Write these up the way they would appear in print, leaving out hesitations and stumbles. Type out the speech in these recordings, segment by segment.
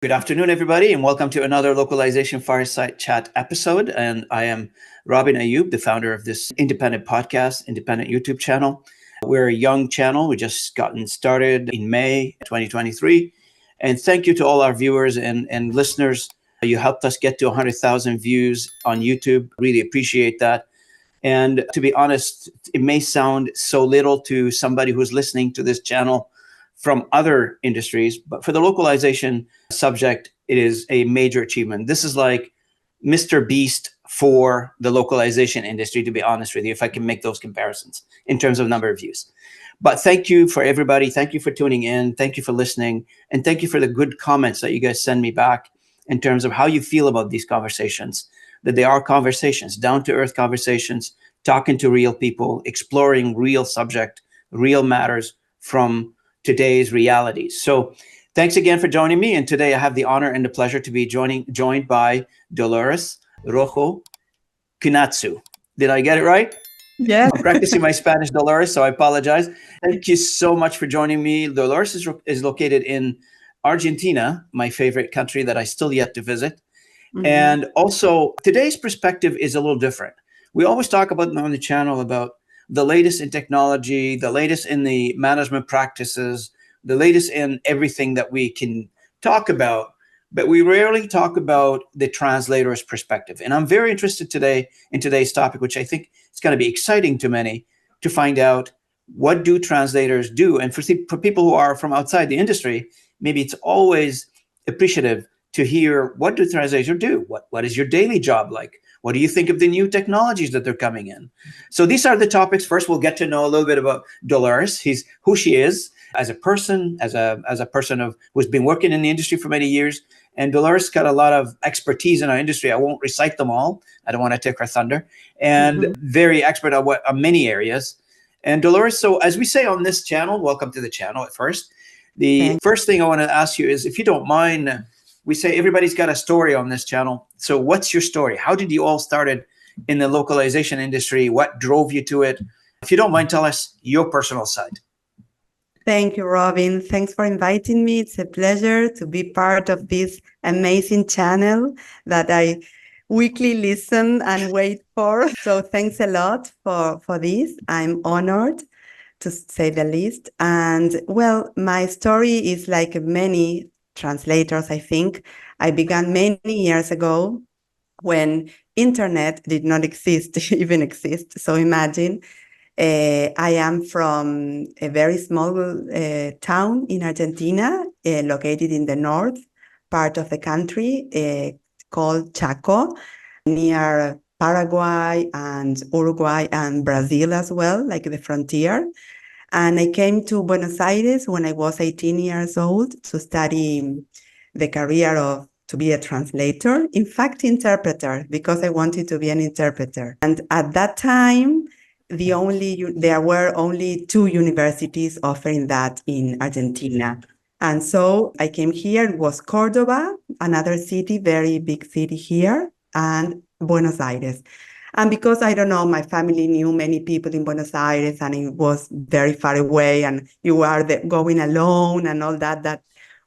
Good afternoon, everybody, and welcome to another Localization Fireside Chat episode. And I am Robin Ayoub, the founder of this independent podcast, independent YouTube channel. We're a young channel. We just gotten started in May 2023. And thank you to all our viewers and listeners. You helped us get to 100,000 views on YouTube. Really appreciate that. And to be honest, it may sound so little to somebody who's listening to this channel from other industries, but for the localization subject, it is a major achievement. This is like Mr. Beast for the localization industry, to be honest with you, if I can make those comparisons in terms of number of views. But thank you for everybody. Thank you for tuning in. Thank you for listening. And thank you for the good comments that you guys send me back in terms of how you feel about these conversations, that they are conversations, down-to-earth conversations, talking to real people, exploring real subject, real matters from today's realities. So thanks again for joining me. And today I have the honor and the pleasure to be joined by Dolores R. Guiñazú. Did I get it right? Yes. I'm practicing my Spanish, Dolores, so I apologize. Thank you so much for joining me. Dolores is located in Argentina, my favorite country that I still yet to visit. Mm-hmm. And also today's perspective is a little different. We always talk about on the channel about the latest in technology, the latest in the management practices, the latest in everything that we can talk about, but we rarely talk about the translator's perspective. And I'm very interested today in today's topic, which I think is going to be exciting to many, to find out what do translators do. And for people who are from outside the industry, maybe it's always appreciative to hear, what do translators do? What is your daily job like? What do you think of the new technologies that they're coming in? So these are the topics. First, we'll get to know a little bit about Dolores. Who she is as a person, as a person who's been working in the industry for many years. And Dolores got a lot of expertise in our industry. I won't recite them all. I don't want to take her thunder. And very expert on many areas. And Dolores, so as we say on this channel, welcome to the channel at first. The first thing I want to ask you is, if you don't mind, we say everybody's got a story on this channel. So what's your story? How did you all started in the localization industry? What drove you to it? If you don't mind, tell us your personal side. Thank you, Robin. Thanks for inviting me. It's a pleasure to be part of this amazing channel that I weekly listen and wait for. So thanks a lot for this. I'm honored, to say the least. And well, my story is like many translators, I think. I began many years ago when internet did not even exist. So imagine, I am from a very small town in Argentina, located in the north part of the country, called Chaco, near Paraguay and Uruguay and Brazil as well, like the frontier. And I came to Buenos Aires when I was 18 years old to study the career to be a translator, in fact, interpreter, because I wanted to be an interpreter. And at that time, there were only 2 universities offering that in Argentina. And so I came here. It was Cordoba, another city, very big city here, and Buenos Aires. And because, I don't know, my family knew many people in Buenos Aires and it was very far away and you are going alone and all that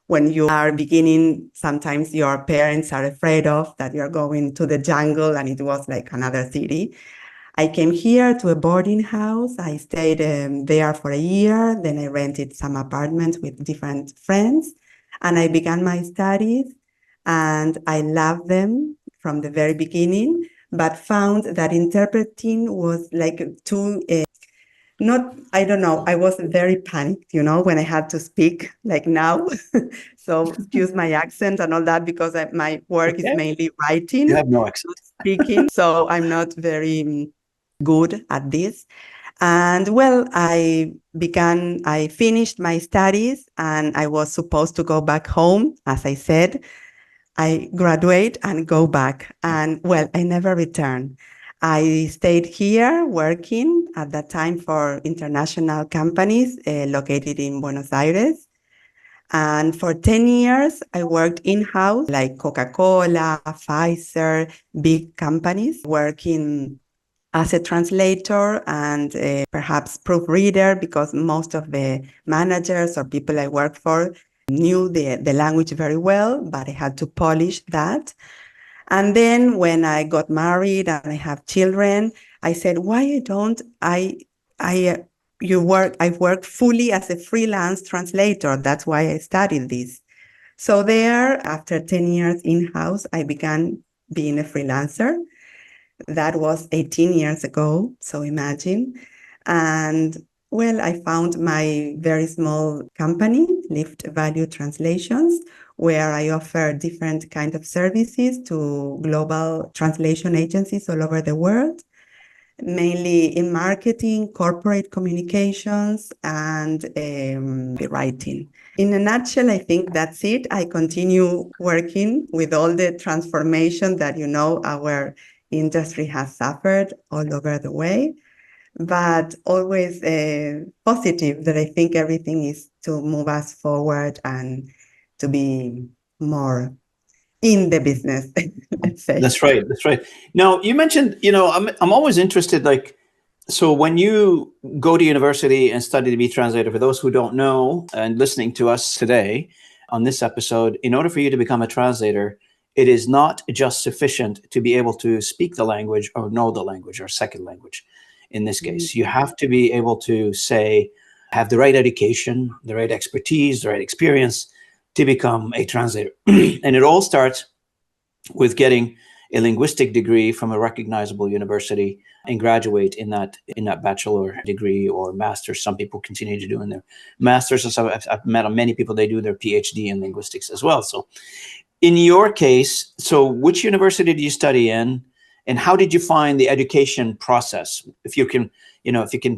when you are beginning, sometimes your parents are afraid of, that you're going to the jungle, and it was like another city. I came here to a boarding house. I stayed there for a year. Then I rented some apartments with different friends and I began my studies, and I loved them from the very beginning, but found that interpreting was like too, I don't know, I was very panicked, when I had to speak like now. So excuse my accent and all that, because my work is mainly writing. You have no accent. Speaking, so I'm not very good at this. And well, I finished my studies and I was supposed to go back home, as I said. I graduate and go back. And well, I never returned. I stayed here working at that time for international companies located in Buenos Aires. And for 10 years, I worked in-house, like Coca-Cola, Pfizer, big companies, working as a translator and perhaps proofreader, because most of the managers or people I work for knew the language very well, but I had to polish that. And then when I got married and I have children, I said, why don't I've worked fully as a freelance translator. That's why I studied this. So there, after 10 years in-house, I began being a freelancer. That was 18 years ago, so imagine. And well, I found my very small company, Lift Value Translations, where I offer different kind of services to global translation agencies all over the world, mainly in marketing, corporate communications, and writing. In a nutshell, I think that's it. I continue working with all the transformation that, our industry has suffered all over the way, but always positive that I think everything is to move us forward and to be more in the business, let's say. That's right. That's right. Now, you mentioned, I'm always interested, like, so when you go to university and study to be translator, for those who don't know and listening to us today on this episode, in order for you to become a translator, it is not just sufficient to be able to speak the language or know the language or second language. In this case, you have to be able to have the right education, the right expertise, the right experience to become a translator. And it all starts with getting a linguistic degree from a recognizable university and graduate in that bachelor degree or master's. Some people continue to do in their master's. And so I've met many people, they do their PhD in linguistics as well. So in your case, so which university did you study in, and how did you find the education process? If you can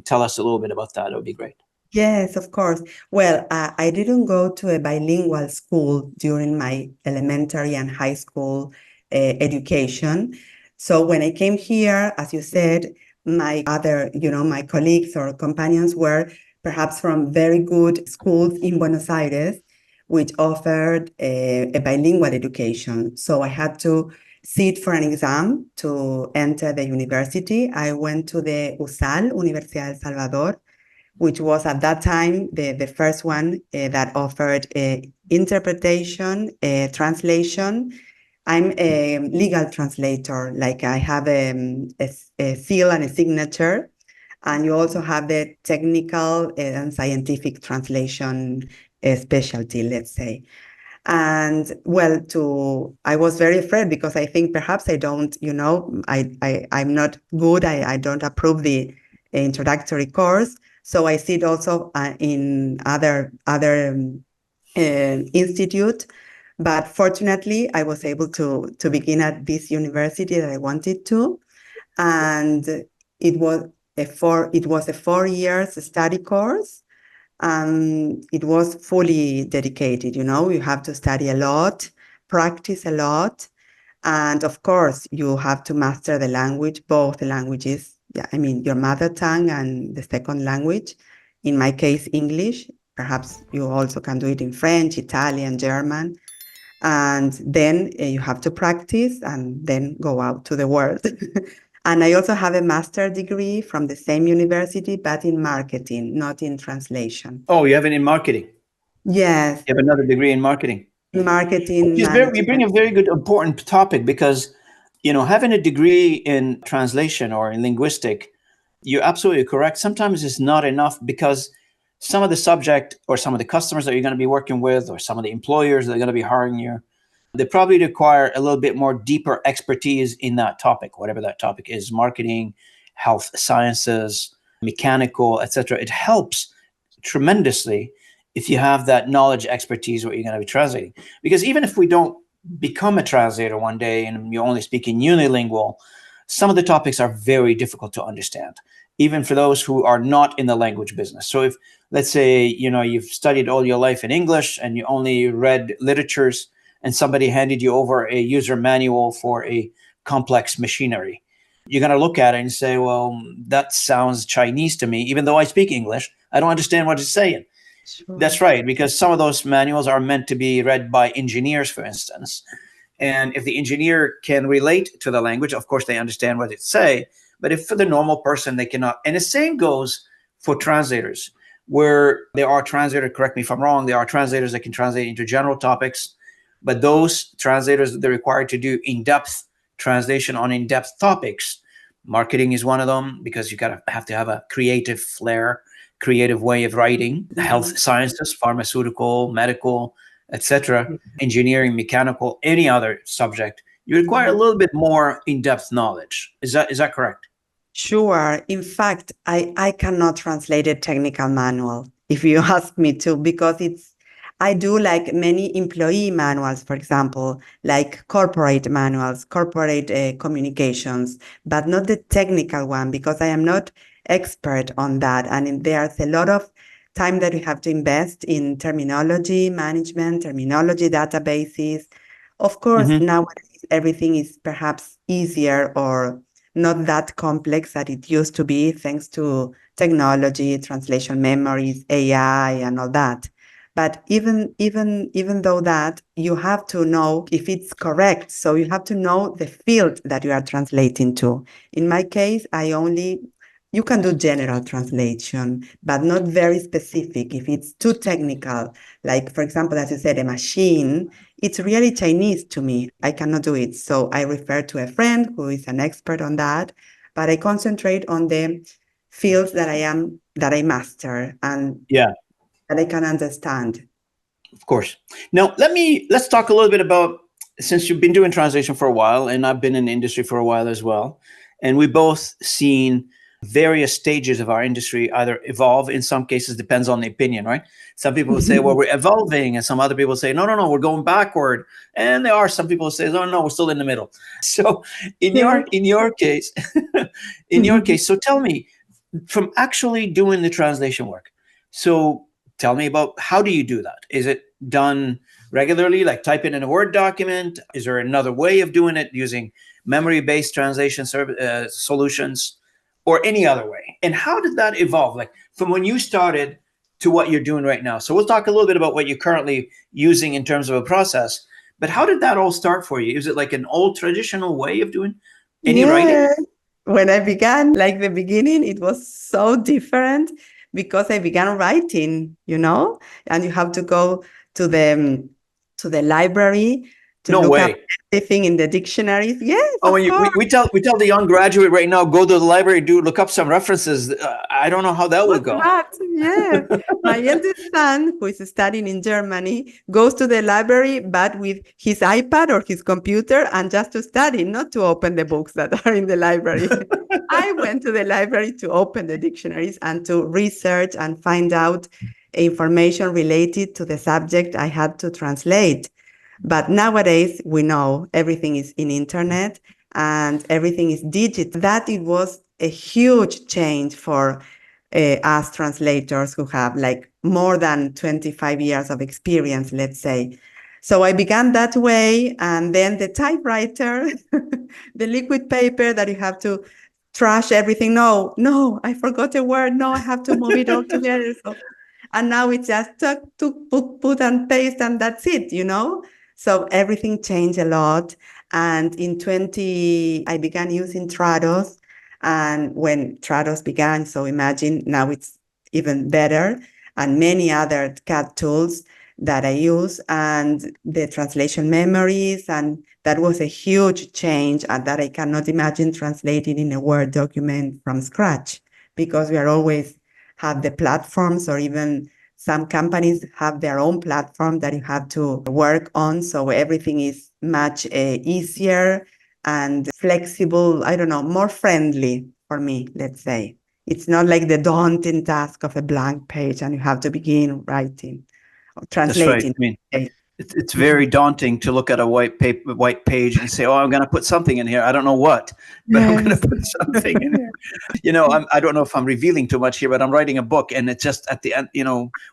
tell us a little bit about that, it would be great. Yes, of course. Well, I didn't go to a bilingual school during my elementary and high school education. So when I came here, as you said, my other, my colleagues or companions were perhaps from very good schools in Buenos Aires, which offered a bilingual education. So I had to sit for an exam to enter the university. I went to the USAL, Universidad del Salvador, which was at that time the first one that offered interpretation, translation. I'm a legal translator, like I have a seal and a signature, and you also have the technical and scientific translation specialty, let's say. And well, I was very afraid because I think perhaps I don't, I'm not good. I don't approve the introductory course. So I sit also in other institute, but fortunately I was able to begin at this university that I wanted to, and it was a 4 years study course. It was fully dedicated. You have to study a lot, practice a lot, and of course you have to master the language, both the languages. Yeah, I mean, your mother tongue and the second language, in my case, English. Perhaps you also can do it in French, Italian, German. And then you have to practice and then go out to the world. And I also have a master's degree from the same university, but in marketing, not in translation. Oh, you have it in marketing? Yes. You have another degree in marketing? Marketing. You bring a very good, important topic, because having a degree in translation or in linguistic, you're absolutely correct. Sometimes it's not enough, because some of the subject or some of the customers that you're going to be working with, or some of the employers that are going to be hiring you, they probably require a little bit more deeper expertise in that topic, whatever that topic is: marketing, health sciences, mechanical, etc. It helps tremendously if you have that knowledge, expertise, what you're going to be translating. Because even if we don't become a translator one day and you're only speaking unilingual, some of the topics are very difficult to understand, even for those who are not in the language business. So if, let's say, you've studied all your life in English and you only read literatures, and somebody handed you over a user manual for a complex machinery, you're going to look at it and say, well, that sounds Chinese to me. Even though I speak English, I don't understand what it's saying. Sure. That's right, because some of those manuals are meant to be read by engineers, for instance. And if the engineer can relate to the language, of course, they understand what it say. But if for the normal person, they cannot. And the same goes for translators. where there are translators, correct me if I'm wrong, there are translators that can translate into general topics, but those translators, they're required to do in-depth translation on in-depth topics. Marketing is one of them, because you have to have a creative flair, creative way of writing. Health sciences, pharmaceutical, medical, etc., engineering, mechanical, any other subject, you require a little bit more in-depth knowledge. Is that correct? Sure. In fact, I cannot translate a technical manual if you ask me to, because I do like many employee manuals, for example, like corporate manuals, corporate communications, but not the technical one, because I am not expert on that. And there's a lot of time that we have to invest in terminology management, terminology databases. Of course, nowadays everything is perhaps easier or not that complex that it used to be, thanks to technology, translation memories, AI, and all that. But even though that, you have to know if it's correct. So you have to know the field that you are translating to. In my case, you can do general translation, but not very specific. If it's too technical, like, for example, as you said, a machine, it's really Chinese to me. I cannot do it. So I refer to a friend who is an expert on that, but I concentrate on the fields that I master and that I can understand. Of course. Now, let's talk a little bit about, since you've been doing translation for a while, and I've been in the industry for a while as well, and we both seen various stages of our industry either evolve, in some cases depends on the opinion, right? Some people will say, well, we're evolving, and some other people say, no, we're going backward. And there are some people who say, oh no, we're still in the middle. So in your case, so tell me, from actually doing the translation work, so tell me about, how do you do that? Is it done regularly, like type it in a Word document? Is there another way of doing it, using memory-based translation solutions, or any other way? And how did that evolve, like from when you started to what you're doing right now? So we'll talk a little bit about what you're currently using in terms of a process, but how did that all start for you? Is it like an old traditional way of doing any writing? When I began, like the beginning, it was so different, because I began writing, and you have to go to the library to look up everything in the dictionaries. Yes, of course. We tell the young graduate right now, go to the library, look up some references. I don't know how that will go. Yeah. My eldest son, who is studying in Germany, goes to the library, but with his iPad or his computer, and just to study, not to open the books that are in the library. I went to the library to open the dictionaries and to research and find out information related to the subject I had to translate. But nowadays, we know everything is in internet and everything is digital. That it was a huge change for us translators who have like more than 25 years of experience, let's say. So I began that way, and then the typewriter, the liquid paper that you have to trash everything. No, I forgot a word. No, I have to move it all together. And now it's just to put and paste, and that's it, So everything changed a lot. And in I began using Trados. And when Trados began, so imagine now it's even better, and many other CAD tools that I use, and the translation memories. And that was a huge change, and that I cannot imagine translating in a Word document from scratch, because we are always have the platforms, or even some companies have their own platform that you have to work on. So everything is much easier and flexible, more friendly for me, let's say. It's not like the daunting task of a blank page and you have to begin writing or translating. That's right. I mean, it's very daunting to look at a white page and say, oh, I'm going to put something in here. I don't know what, but I'm going to put something in here. I don't know if I'm revealing too much here, but I'm writing a book, and it's just at the end,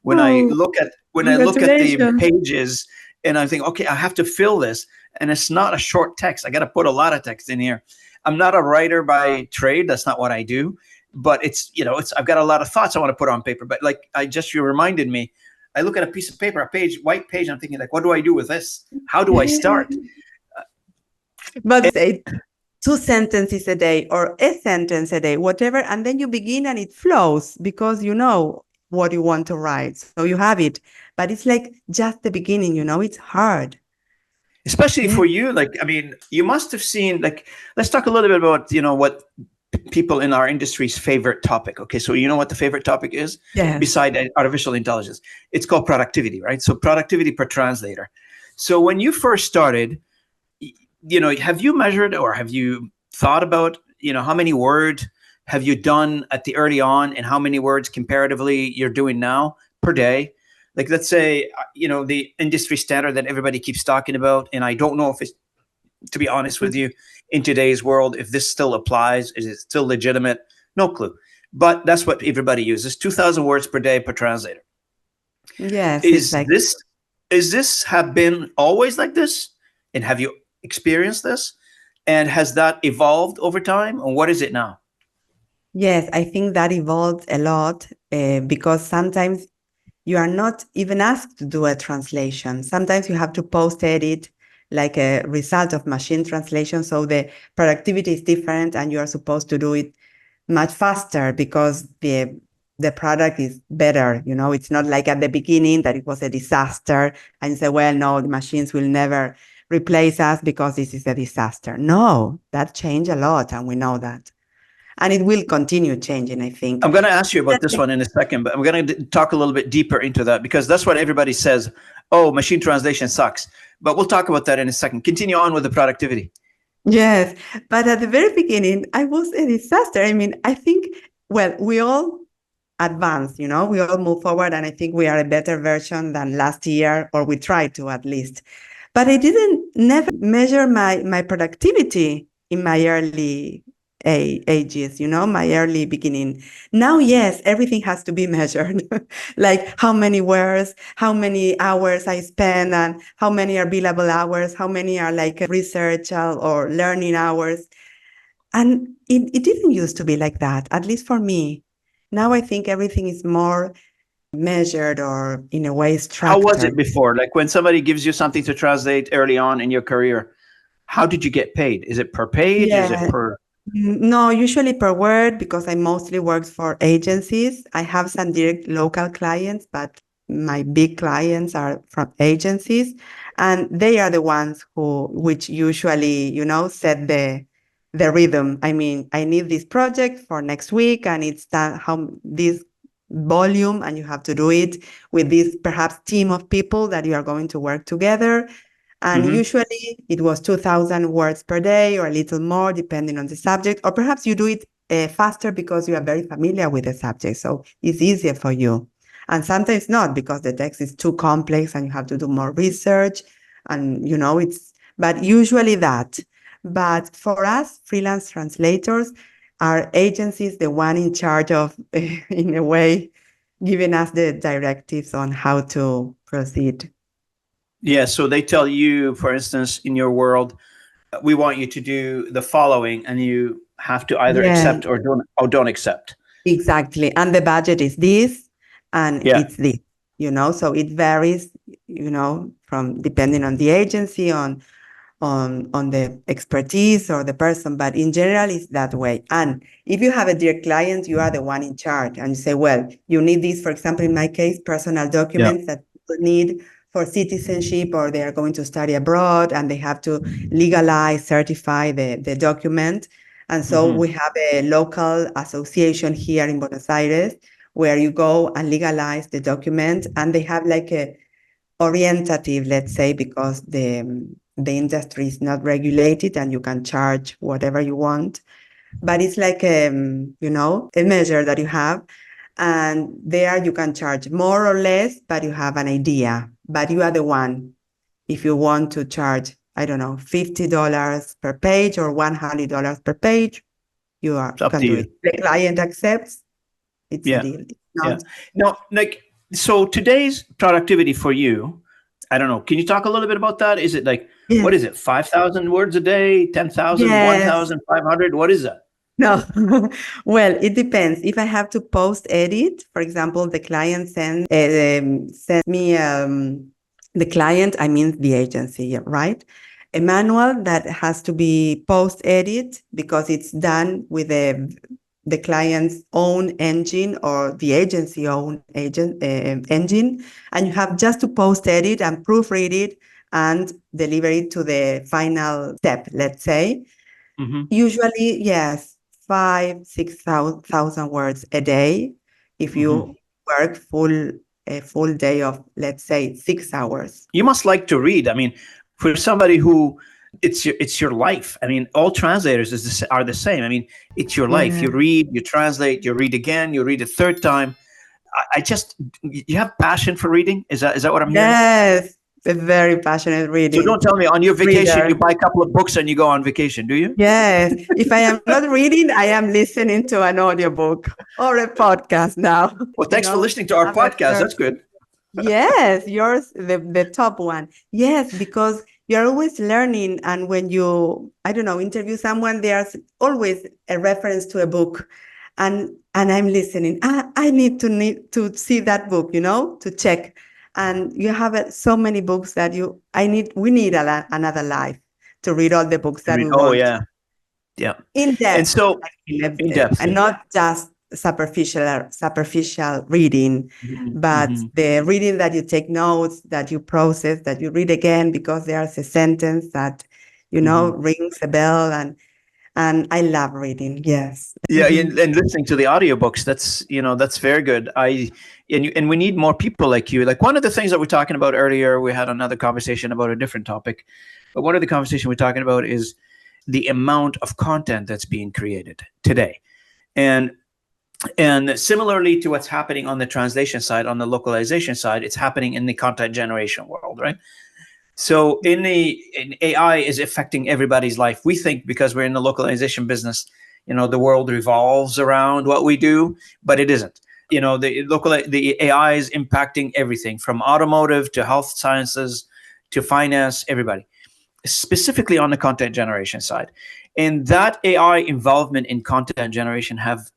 when I look at the pages, and I think, okay, I have to fill this, and it's not a short text. I got to put a lot of text in here. I'm not a writer by trade. That's not what I do, but I've got a lot of thoughts I want to put on paper. But like you reminded me, I look at a piece of paper, white page, and I'm thinking, like, what do I do with this? How do I start? But say 2 sentences a day or a sentence a day, whatever, and then you begin and it flows, because what you want to write. So you have it, but it's like just the beginning, it's hard. Especially for you, like, I mean, you must have seen, like, let's talk a little bit about, what people in our industry's favorite topic. Okay, so you know what the favorite topic is? Yes. Beside artificial intelligence? It's called productivity, right? So productivity per translator. So when you first started, have you measured or have you thought about, how many words have you done at the early on and how many words comparatively you're doing now per day? Like, let's say, the industry standard that everybody keeps talking about, and I don't know if it's, to be honest with you, in today's world, if this still applies, is it still legitimate? No clue. But that's what everybody uses, 2,000 words per day per translator. Yes. Is this have been always like this? And have you experienced this? And has that evolved over time? And what is it now? Yes, I think that evolved a lot because sometimes you are not even asked to do a translation. Sometimes you have to post-edit like a result of machine translation. So the productivity is different and you are supposed to do it much faster because the product is better. It's not like at the beginning that it was a disaster and you say, well, no, the machines will never replace us because this is a disaster. No, that changed a lot and we know that. And it will continue changing, I think. I'm going to ask you about this one in a second, but I'm going to talk a little bit deeper into that because that's what everybody says. Oh, machine translation sucks. But we'll talk about that in a second. Continue on with the productivity. Yes. But at the very beginning, I was a disaster. I mean, I think, well, we all advance, we all move forward. And I think we are a better version than last year, or we try to at least. But I never measure my productivity in my early ages, my early beginning. Now, yes, everything has to be measured, like how many words, how many hours I spend, and how many are billable hours, how many are like research or learning hours. And it didn't used to be like that, at least for me. Now I think everything is more measured or in a way structured. How was it before? Like when somebody gives you something to translate early on in your career, how did you get paid? Is it per page? Yeah. Is it per... No, usually per word because I mostly work for agencies. I have some direct local clients, but my big clients are from agencies, and they are the ones which usually, set the rhythm. I mean, I need this project for next week, and it's this volume, and you have to do it with this perhaps team of people that you are going to work together. And usually it was 2,000 words per day or a little more, depending on the subject. Or perhaps you do it faster because you are very familiar with the subject. So it's easier for you. And sometimes not because the text is too complex and you have to do more research. And, but usually that. But for us, freelance translators, our agency is the one in charge of, in a way, giving us the directives on how to proceed. Yeah, so they tell you, for instance, in your world, we want you to do the following, and you have to either accept or don't accept. Exactly. And the budget is this, and it's this, so it varies, from depending on the agency, on the expertise or the person, but in general, it's that way. And if you have a direct client, you are the one in charge, and you say, well, you need this, for example, in my case, personal documents that people need for citizenship, or they are going to study abroad and they have to legalize, certify the document. And so we have a local association here in Buenos Aires where you go and legalize the document, and they have like a orientative, let's say, because the industry is not regulated and you can charge whatever you want. But it's like, a measure that you have. And there you can charge more or less, but you have an idea. But you are the one. If you want to charge, I don't know, $50 per page or $100 per page, you can do it. The client accepts, it's a deal. It's not. No, like, so today's productivity for you, I don't know. Can you talk a little bit about that? Is it like, what is it? 5,000 words a day, 10,000, 1,500? What is that? No, well, it depends. If I have to post edit, for example, the client send me, the client, I mean the agency, right? A manual that has to be post edit because it's done with a the client's own engine or the agency own engine, and you have just to post edit and proofread it and deliver it to the final step, let's say. Usually, yes, 5,000-6,000 words a day if you work a full day of, let's say, 6 hours. You must like to read. I mean, for somebody who it's your life. I mean, all translators are the same. I mean, it's your life. Yeah. You read, you translate, you read again, you read a third time. You have passion for reading? Is that what I'm hearing? Yes, a very passionate reading. So don't tell me on your vacation, reader. You buy a couple of books and you go on vacation, do you? Yes. If I am not reading, I am listening to an audiobook or a podcast now. Well, thanks for listening to our podcast. That's good. Yes, yours, the top one. Yes, because you're always learning. And when you, I don't know, interview someone, there's always a reference to a book. And I'm listening. I need to see that book, to check. And you have so many books that we need another life to read all the books that we want. Oh, yeah. Yeah. In depth. And so, in depth. And not just superficial reading, but the reading that you take notes, that you process, that you read again, because there's a sentence that, rings a bell. And I love reading. Yes. Yeah. And listening to the audiobooks, that's very good. And we need more people like you. Like one of the things that we're talking about earlier, we had another conversation about a different topic, but one of the conversations we're talking about is the amount of content that's being created today. And similarly to what's happening on the translation side, on the localization side, it's happening in the content generation world, right? So in AI is affecting everybody's life. We think because we're in the localization business, the world revolves around what we do, but it isn't. The AI is impacting everything from automotive to health sciences to finance, everybody, specifically on the content generation side. And that AI involvement in content generation have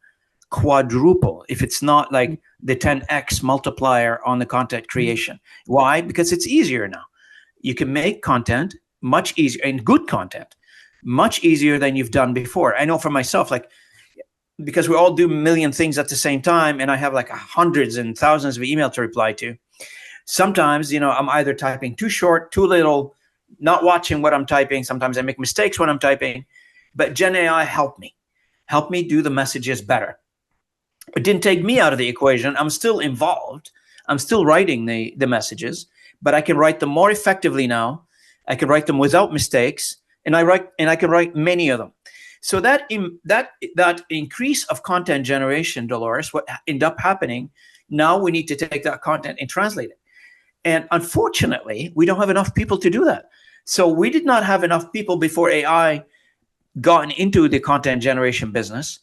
quadruple, if it's not like the 10x multiplier on the content creation. Why? Because it's easier now. You can make content much easier, and good content much easier than you've done before. I know for myself, because we all do a million things at the same time, and I have hundreds and thousands of emails to reply to. Sometimes, I'm either typing too short, too little, not watching what I'm typing. Sometimes I make mistakes when I'm typing, but Gen AI helped me do the messages better. It didn't take me out of the equation. I'm still involved. I'm still writing the messages, but I can write them more effectively now. I can write them without mistakes, and I can write many of them. So that increase of content generation, Dolores, what ended up happening, now we need to take that content and translate it. And unfortunately, we don't have enough people to do that. So we did not have enough people before AI gotten into the content generation business.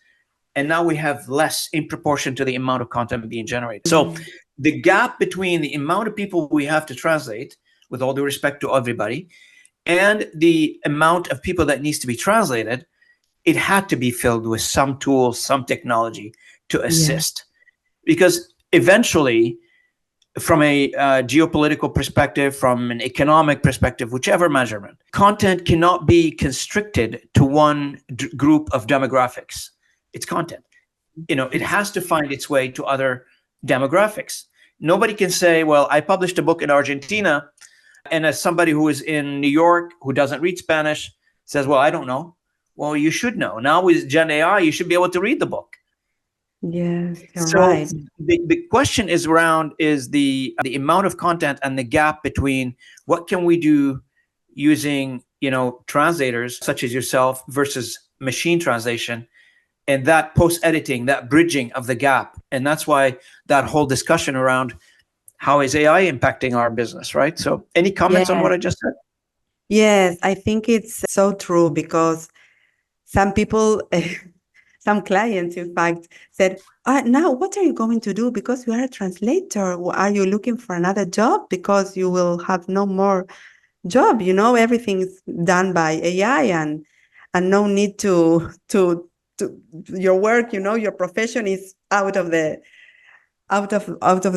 And now we have less in proportion to the amount of content being generated. So the gap between the amount of people we have to translate, with all due respect to everybody, and the amount of people that needs to be translated, it had to be filled with some tools, some technology to assist. Because eventually, from a geopolitical perspective, from an economic perspective, whichever measurement, content cannot be constricted to one group of demographics. It's content. It has to find its way to other demographics. Nobody can say, well, I published a book in Argentina, and as somebody who is in New York who doesn't read Spanish says, well, I don't know. Well, you should know. Now with Gen AI, you should be able to read the book. Yes, you're so right. The question is the amount of content and the gap between what can we do using, translators such as yourself versus machine translation, and that post-editing, that bridging of the gap. And that's why that whole discussion around how is AI impacting our business, right? So any comments on what I just said? Yes, I think it's so true, because some people, some clients, in fact, said, now what are you going to do? Because you are a translator. Are you looking for another job? Because you will have no more job. Everything's done by AI, and no need to your work, your profession is out of the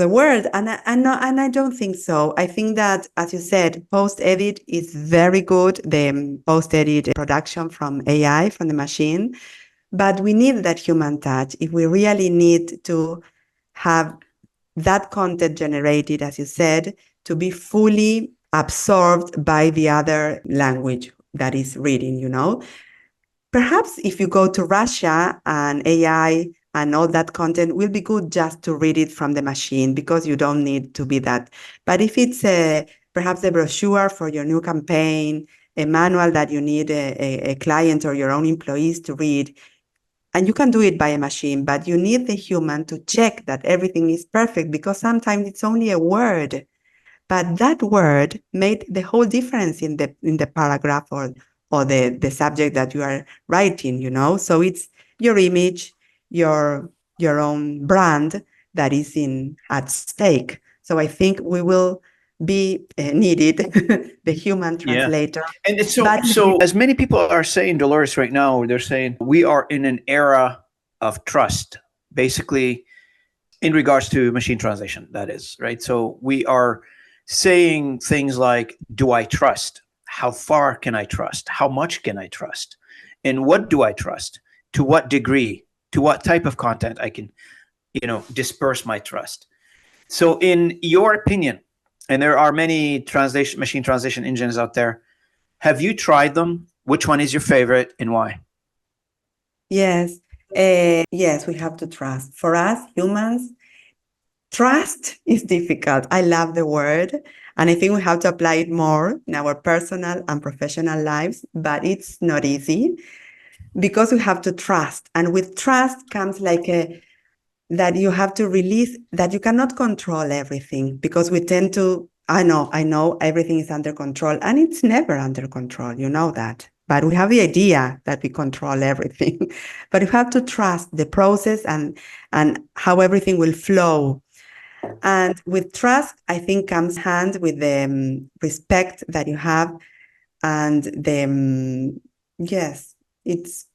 world. And I don't think so. I think that, as you said, post-edit is very good. The post-edit production from AI, from the machine. But we need that human touch if we really need to have that content generated, as you said, to be fully absorbed by the other language that is reading, you know. Perhaps if you go to Russia and AI and all that content will be good just to read it from the machine because you don't need to be that. But if it's perhaps a brochure for your new campaign, a manual that you need a client or your own employees to read, and you can do it by a machine, but you need the human to check that everything is perfect because sometimes it's only a word. But that word made the whole difference in the paragraph or the subject that you are writing, you know? So it's your image, your own brand that is at stake. So I think we will be needed, the human translator. And it's so as many people are saying, Dolores, right now, they're saying we are in an era of trust, basically in regards to machine translation, that is, right? So we are saying things like, do I trust? How far can I trust? How much can I trust? And what do I trust? To what degree? To what type of content I can, disperse my trust? So in your opinion, and there are many machine translation engines out there, have you tried them? Which one is your favorite and why? Yes. Yes, we have to trust. For us, humans, trust is difficult. I love the word, and I think we have to apply it more in our personal and professional lives, but it's not easy because we have to trust. And with trust comes that you have to release, that you cannot control everything because we tend to, I know everything is under control, and it's never under control, you know that. But we have the idea that we control everything. But you have to trust the process and how everything will flow. And with trust, I think comes hand with the respect that you have and yes, it's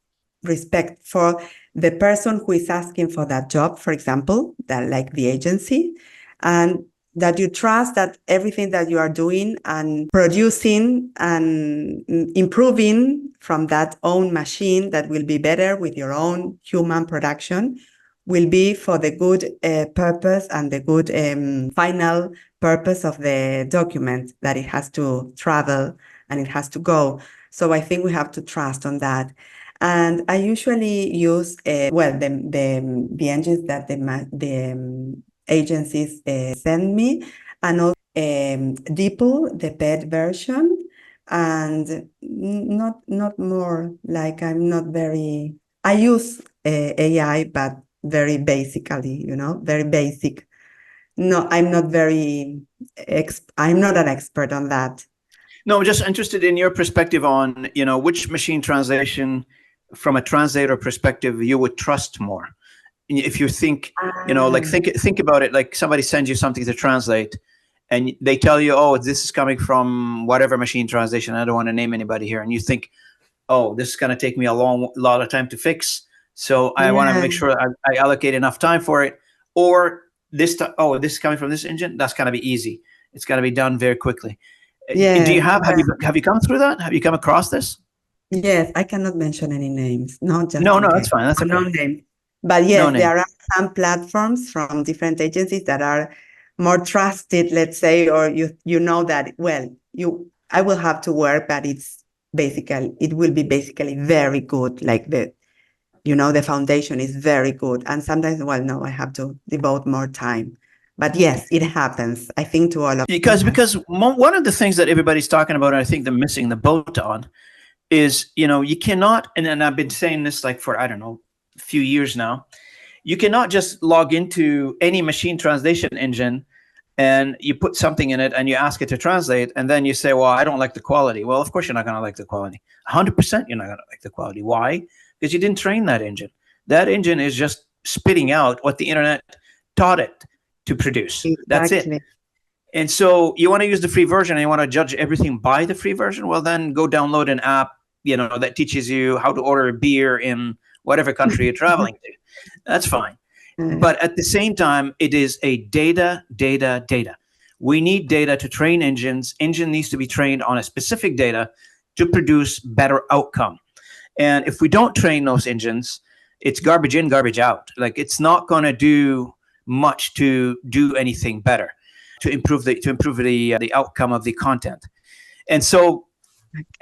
respect for the person who is asking for that job, for example, that like the agency, and that you trust that everything that you are doing and producing and improving from that own machine that will be better with your own human production will be for the good purpose and the good final purpose of the document that it has to travel and it has to go. So I think we have to trust on that. And I usually use, the engines that the agencies send me, and also DeepL, the paid version, and not more, like I'm not very, I use AI, but very basically, very basic. No, I'm not I'm not an expert on that. No, I'm just interested in your perspective on, which machine translation from a translator perspective you would trust more. If you think, think about it, like somebody sends you something to translate and they tell you, oh, this is coming from whatever machine translation. I don't want to name anybody here. And you think, oh, this is going to take me a lot of time to fix. So I want to make sure I allocate enough time for it. Or this is coming from this engine. That's going to be easy. It's going to be done very quickly. Yeah. Do you have you come through that? Have you come across this? Yes, I cannot mention any names. No, that's fine. That's okay. No name. But yes, there are some platforms from different agencies that are more trusted, let's say, or you know that, well, I will have to work, but it will be basically very good. Like the foundation is very good. And sometimes, well, no, I have to devote more time. But yes, it happens, I think, to all of because one of the things that everybody's talking about, and I think they're missing the boat on, is, you cannot, and I've been saying this like for, I don't know, a few years now, you cannot just log into any machine translation engine and you put something in it and you ask it to translate, and then you say, well, I don't like the quality. Well, of course you're not going to like the quality. 100% you're not going to like the quality. Why? Because you didn't train that engine. That engine is just spitting out what the internet taught it to produce. Exactly. That's it. And so you want to use the free version and you want to judge everything by the free version. Well, then go download an app, that teaches you how to order a beer in whatever country you're traveling to. That's fine. But at the same time, it is a data. We need data to train engines. Engine needs to be trained on a specific data to produce better outcome. And if we don't train those engines, it's garbage in, garbage out. Like, it's not going to do much to do anything better, to improve the outcome of the content. And so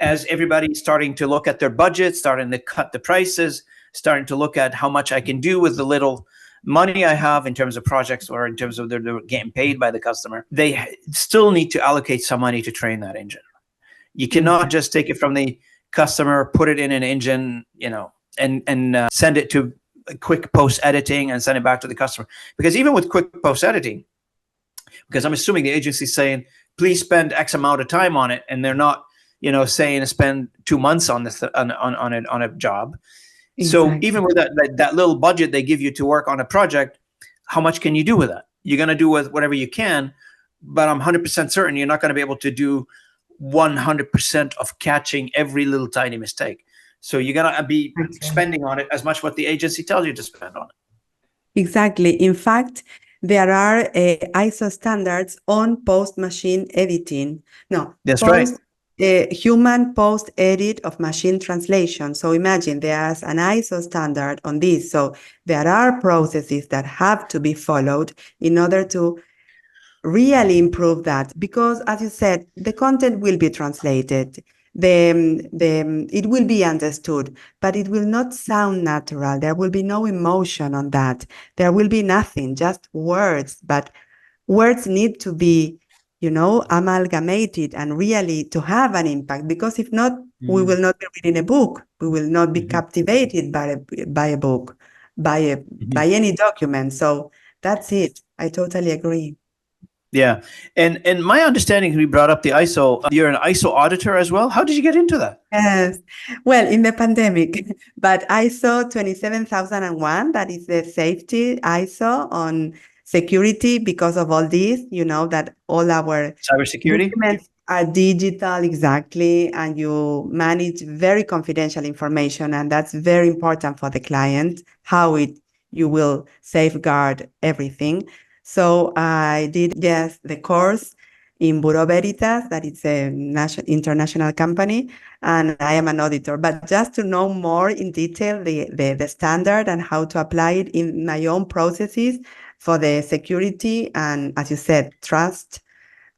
as everybody's starting to look at their budget, starting to cut the prices, starting to look at how much I can do with the little money I have in terms of projects or in terms of they're getting paid by the customer, they still need to allocate some money to train that engine. You cannot just take it from the customer, put it in an engine, and send it to quick post editing and send it back to the customer. Because even with quick post editing, because I'm assuming the agency's saying, please spend X amount of time on it, and they're not, saying to spend 2 months on this on a job. Exactly. So even with that little budget they give you to work on a project, how much can you do with that? You're going to do with whatever you can, but I'm 100% certain you're not going to be able to do 100% of catching every little tiny mistake. So you're going to be spending on it as much what the agency tells you to spend on it. Exactly. In fact, there are ISO standards on post-machine editing. No, that's right. Human post-edit of machine translation. So imagine there's an ISO standard on this. So there are processes that have to be followed in order to really improve that. Because, as you said, the content will be translated. It will be understood, but it will not sound natural. There will be no emotion on that. There will be nothing, just words. But words need to be, amalgamated and really to have an impact. Because if not, we will not be reading a book. We will not be captivated by a book, by any document. So that's it. I totally agree. Yeah. And my understanding, we brought up the ISO, you're an ISO auditor as well. How did you get into that? Yes. Well, in the pandemic, but ISO 27001, that is the safety ISO on security, because of all this, that all our cybersecurity documents are digital, exactly, and you manage very confidential information, and that's very important for the client, how you will safeguard everything. So I did, the course in Bureau Veritas, that is a international company, and I am an auditor. But just to know more in detail the standard and how to apply it in my own processes for the security and, as you said, trust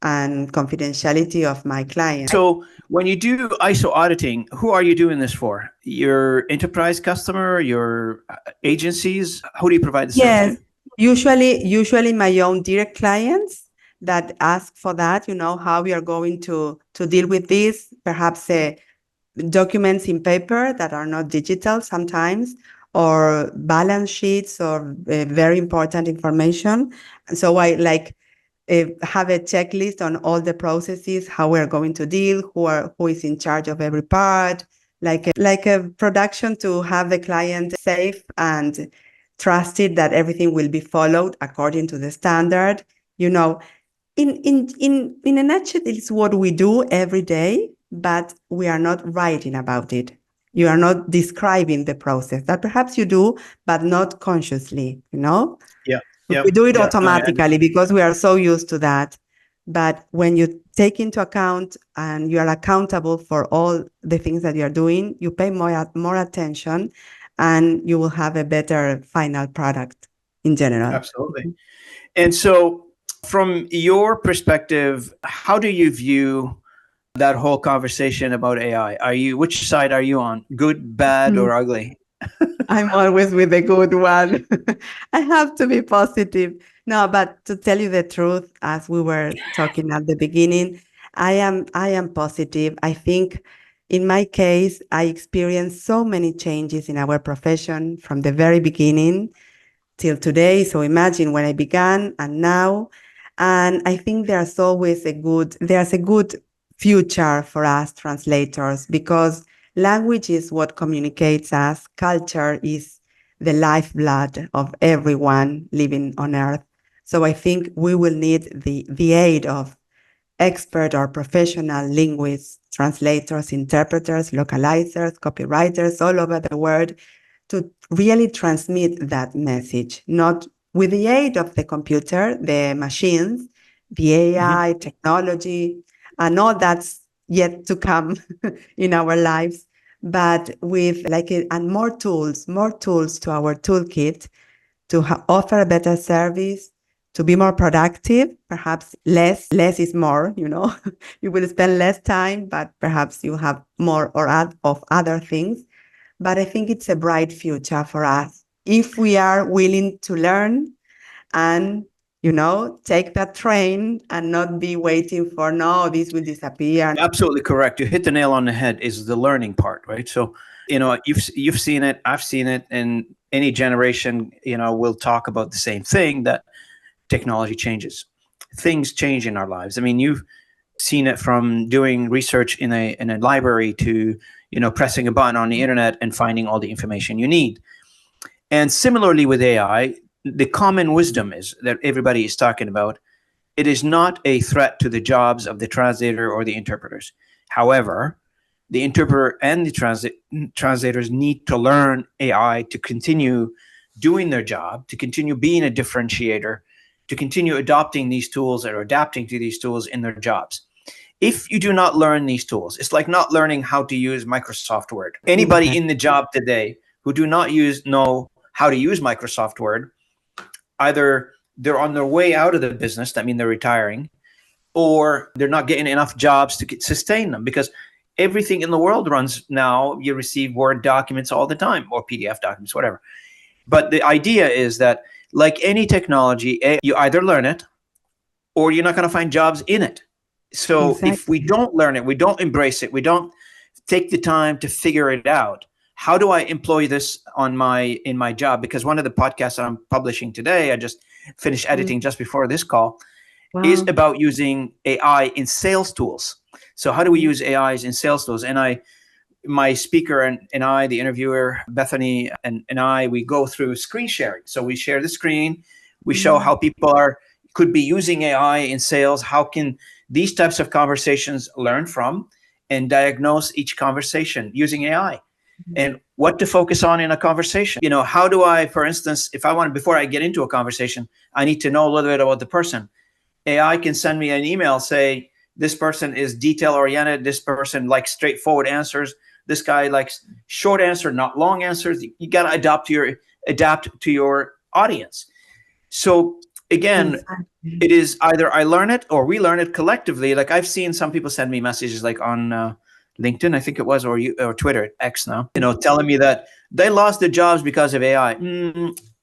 and confidentiality of my clients. So when you do ISO auditing, who are you doing this for? Your enterprise customer, your agencies? Who do you provide the service to? Usually my own direct clients that ask for that, how we are going to deal with this, perhaps documents in paper that are not digital sometimes, or balance sheets or very important information. And so I have a checklist on all the processes, how we're going to deal, who is in charge of every part, like a production to have the client safe and trusted that everything will be followed according to the standard. In a nutshell, it's what we do every day, but we are not writing about it. You are not describing the process. That perhaps you do, but not consciously, Yeah. We do it automatically because we are so used to that. But when you take into account and you are accountable for all the things that you are doing, you pay more attention, and you will have a better final product in general. Absolutely. And so from your perspective, how do you view that whole conversation about AI? Which side are you on? Good, bad, or ugly? I'm always with the good one. I have to be positive. No, but to tell you the truth, as we were talking at the beginning, I am positive. I think in my case, I experienced so many changes in our profession from the very beginning till today. So imagine when I began and now, and I think there's a good future for us translators, because language is what communicates us. Culture is the lifeblood of everyone living on Earth. So I think we will need the aid of expert or professional linguists, translators, interpreters, localizers, copywriters all over the world to really transmit that message, not with the aid of the computer, the machines, the AI, technology, and all that's yet to come in our lives. but with and more tools to our toolkit to offer a better service, to be more productive. Perhaps less is more, you will spend less time, but perhaps you have more of other things. But I think it's a bright future for us if we are willing to learn and, take that train and not be waiting for, no, this will disappear. Absolutely correct. You hit the nail on the head, is the learning part, right? So, you've seen it, I've seen it, and any generation, will talk about the same thing, that technology changes. Things change in our lives. I mean, you've seen it from doing research in a library to, pressing a button on the internet and finding all the information you need. And similarly with AI, the common wisdom is that everybody is talking about, it is not a threat to the jobs of the translator or the interpreters. However, the interpreter and the translators need to learn AI to continue doing their job, to continue being a differentiator, to continue adopting these tools or adapting to these tools in their jobs. If you do not learn these tools, it's like not learning how to use Microsoft Word. Anybody in the job today who do not know how to use Microsoft Word, either they're on their way out of the business, that means they're retiring, or they're not getting enough jobs to sustain them, because everything in the world runs now. You receive Word documents all the time, or PDF documents, whatever. But the idea is that, like any technology, you either learn it or you're not going to find jobs in it. So if we don't learn it, we don't embrace it, we don't take the time to figure it out, how do I employ this in my job? Because one of the podcasts that I'm publishing today, I just finished editing just before this call, is about using AI in sales tools. So how do we use AIs in sales tools? And my speaker and I, the interviewer, Bethany, and I, we go through screen sharing. So we share the screen, we show how people could be using AI in sales. How can these types of conversations learn from and diagnose each conversation using AI? And what to focus on in a conversation. How do I, for instance, before I get into a conversation, I need to know a little bit about the person. AI can send me an email, say, this person is detail oriented. This person likes straightforward answers. This guy likes short answer, not long answers. You got to adapt to your audience. So again, it is either I learn it or we learn it collectively. Like I've seen some people send me messages like on LinkedIn, I think it was, or Twitter, X now, telling me that they lost their jobs because of AI.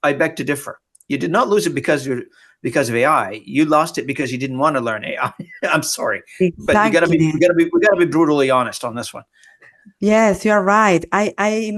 I beg to differ. You did not lose it because of AI. You lost it because you didn't want to learn AI. I'm sorry, but we gotta be brutally honest on this one. Yes, you're right. I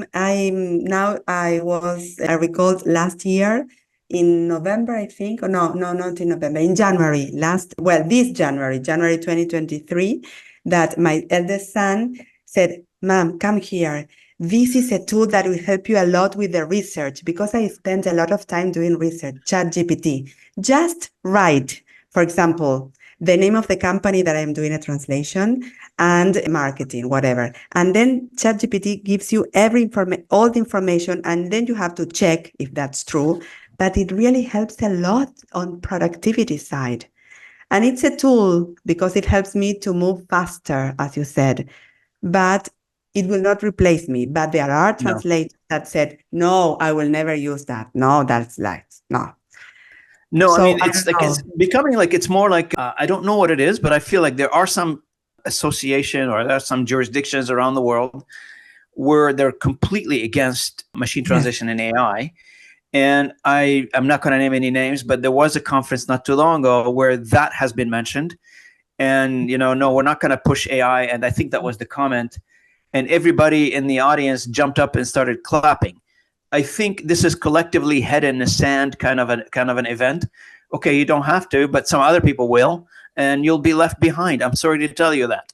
recalled last year in November, I think, or no, not in November, in January, this January 2023, that my eldest son said, Mom, come here. This is a tool that will help you a lot with the research, because I spent a lot of time doing research, ChatGPT. Just write, for example, the name of the company that I'm doing a translation and marketing, whatever. And then ChatGPT gives you all the information, and then you have to check if that's true. But it really helps a lot on productivity side. And it's a tool because it helps me to move faster, as you said. But it will not replace me. But there are translators that said, no, I will never use that. No, that's no. No, so, I mean, it's becoming like, it's more like, I don't know what it is, but I feel like there are some association or there are some jurisdictions around the world where they're completely against machine translation and AI. And I'm not going to name any names, but there was a conference not too long ago where that has been mentioned. And, no, we're not going to push AI. And I think that was the comment. And everybody in the audience jumped up and started clapping. I think this is collectively head in the sand kind of an event. Okay, you don't have to, but some other people will, and you'll be left behind. I'm sorry to tell you that.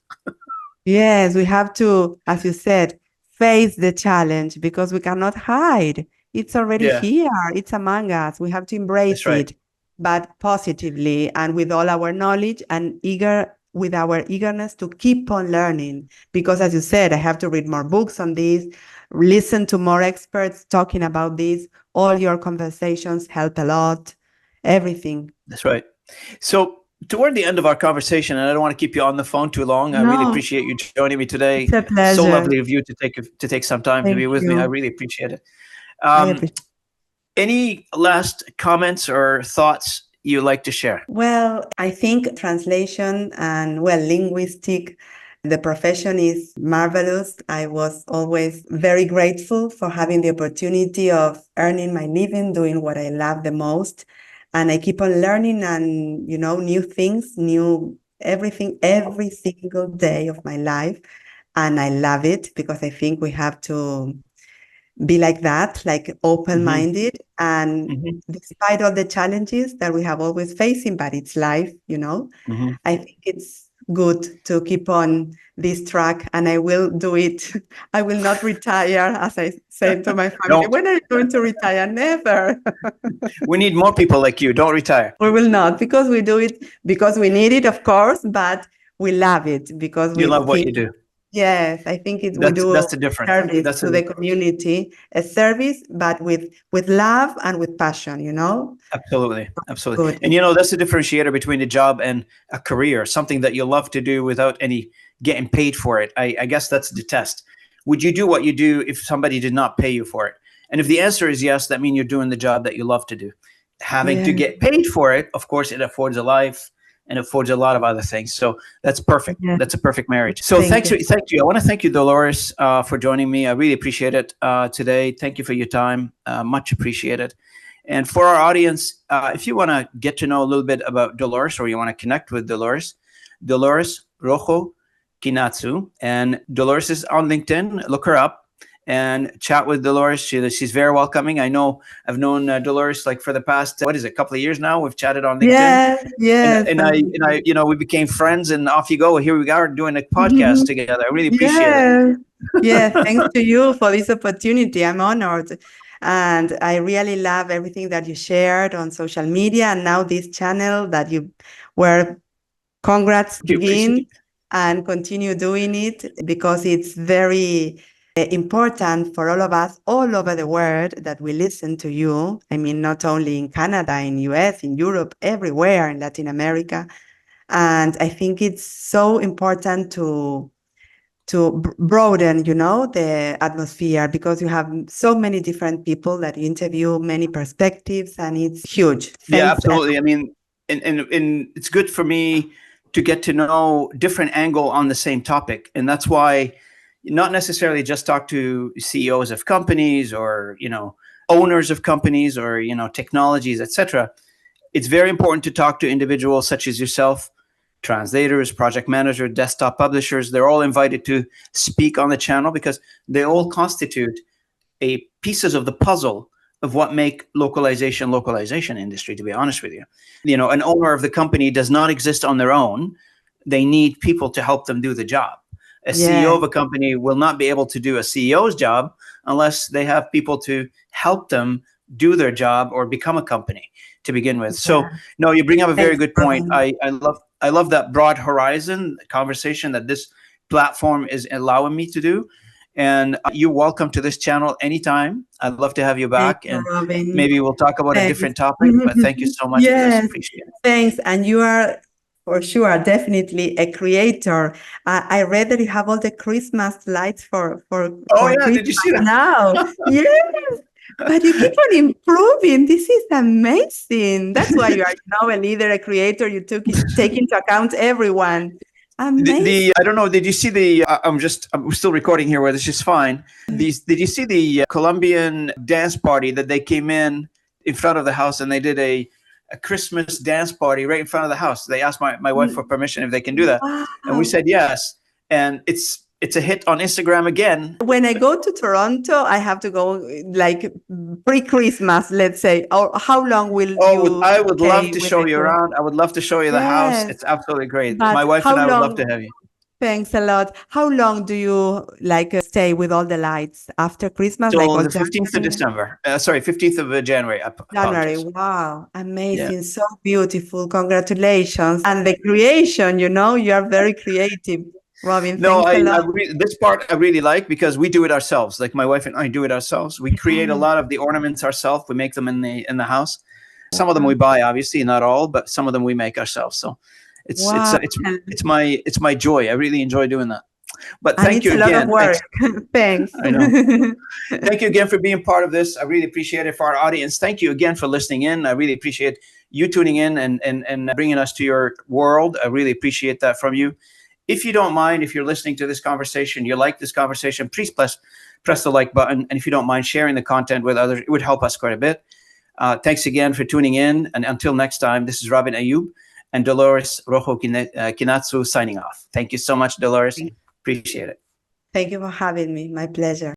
Yes, we have to, as you said, face the challenge, because we cannot hide. It's already here. It's among us. We have to embrace it, but positively and with all our knowledge and with our eagerness to keep on learning. Because as you said, I have to read more books on this, listen to more experts talking about this. All your conversations help a lot. Everything. That's right. So toward the end of our conversation, and I don't want to keep you on the phone too long. I really appreciate you joining me today. It's a pleasure. So lovely of you to take some time to be with me. I really appreciate it. Any last comments or thoughts you like to share? Well, I think translation and linguistic, the profession is marvelous. I was always very grateful for having the opportunity of earning my living, doing what I love the most. And I keep on learning and, new things, everything, every single day of my life. And I love it because I think we have to be like that, like open-minded. And despite all the challenges that we have always facing, but it's life, I think it's good to keep on this track, and I will do it. I will not retire, as I say to my family. When are you going to retire? Never. We need more people like you. Don't retire. We will not, because we do it because we need it, of course, but we love it because you love what you do. Yes, I think we do that's the difference. Service to the community, a service, but with love and with passion, Absolutely. Good. And that's the differentiator between a job and a career, something that you love to do without any getting paid for it. I guess that's the test. Would you do what you do if somebody did not pay you for it? And if the answer is yes, that means you're doing the job that you love to do. Having to get paid for it, of course, it affords a life and affords a lot of other things. So that's perfect. Yeah. That's a perfect marriage. So thank you. I want to thank you, Dolores, for joining me. I really appreciate it today. Thank you for your time. Much appreciated. And for our audience, if you want to get to know a little bit about Dolores, or you want to connect with Dolores Rojo Guiñazú, and Dolores is on LinkedIn. Look her up and chat with Dolores. She's very welcoming. I know I've known Dolores like for the past, a couple of years now. We've chatted on LinkedIn. Yes. And I, we became friends, and off you go. Here we are doing a podcast together. I really appreciate it. Yeah, thanks to you for this opportunity. I'm honored. And I really love everything that you shared on social media, and now this channel that you were. Congrats again, and continue doing it, because it's very important for all of us all over the world that we listen to you. I mean, not only in Canada, in US, in Europe, everywhere, in Latin America. And I think it's so important to broaden, the atmosphere, because you have so many different people that you interview, many perspectives, and it's huge. Yeah, absolutely. I mean, and it's good for me to get to know different angle on the same topic. And that's why not necessarily just talk to CEOs of companies or, owners of companies or, technologies, etc. It's very important to talk to individuals such as yourself, translators, project managers, desktop publishers. They're all invited to speak on the channel because they all constitute pieces of the puzzle of what make localization industry, to be honest with you. An owner of the company does not exist on their own. They need people to help them do the job. A CEO of a company will not be able to do a CEO's job unless they have people to help them do their job or become a company to begin with. So no, you bring up a very good point. I love that broad horizon conversation that this platform is allowing me to do. And you're welcome to this channel anytime. I'd love to have you back, and maybe we'll talk about a different topic. But thank you so much. Yes, appreciate it. Thanks. And you are, for sure, definitely a creator. I read that you have all the Christmas lights for Christmas. Did you see that? Now, yes. But you keep on improving. This is amazing. That's why you are now a leader, a creator. You take into account everyone. I don't know. Did you see the? I'm still recording here, where this is fine. Did you see the Colombian dance party that they came in front of the house, and they did a Christmas dance party right in front of the house? They asked my wife for permission if they can do that, and we said yes. And it's a hit on Instagram again. When I go to Toronto, I have to go like pre-Christmas, let's say. Or how long will you? I would love to show you around. I would love to show you the house. It's absolutely great. But my wife and I would love to have you. Thanks a lot. How long do you stay with all the lights after Christmas? So the 15th of December. 15th of January. January. Wow. Amazing. Yeah. So beautiful. Congratulations. And the creation, you are very creative. Robin, this part I really like, because we do it ourselves. Like my wife and I do it ourselves. We create a lot of the ornaments ourselves. We make them in the house. Some of them we buy, obviously, not all, but some of them we make ourselves. So it's my joy. I really enjoy doing that. But thank you again. It's a lot of work. Thanks. I know. Thank you again for being part of this. I really appreciate it. For our audience, thank you again for listening in. I really appreciate you tuning in and bringing us to your world. I really appreciate that from you. If you don't mind, if you're listening to this conversation, you like this conversation, please press the like button. And if you don't mind sharing the content with others, it would help us quite a bit. Thanks again for tuning in. And until next time, this is Robin Ayoub and Dolores Rojo Guiñazú signing off. Thank you so much, Dolores. Appreciate it. Thank you for having me. My pleasure.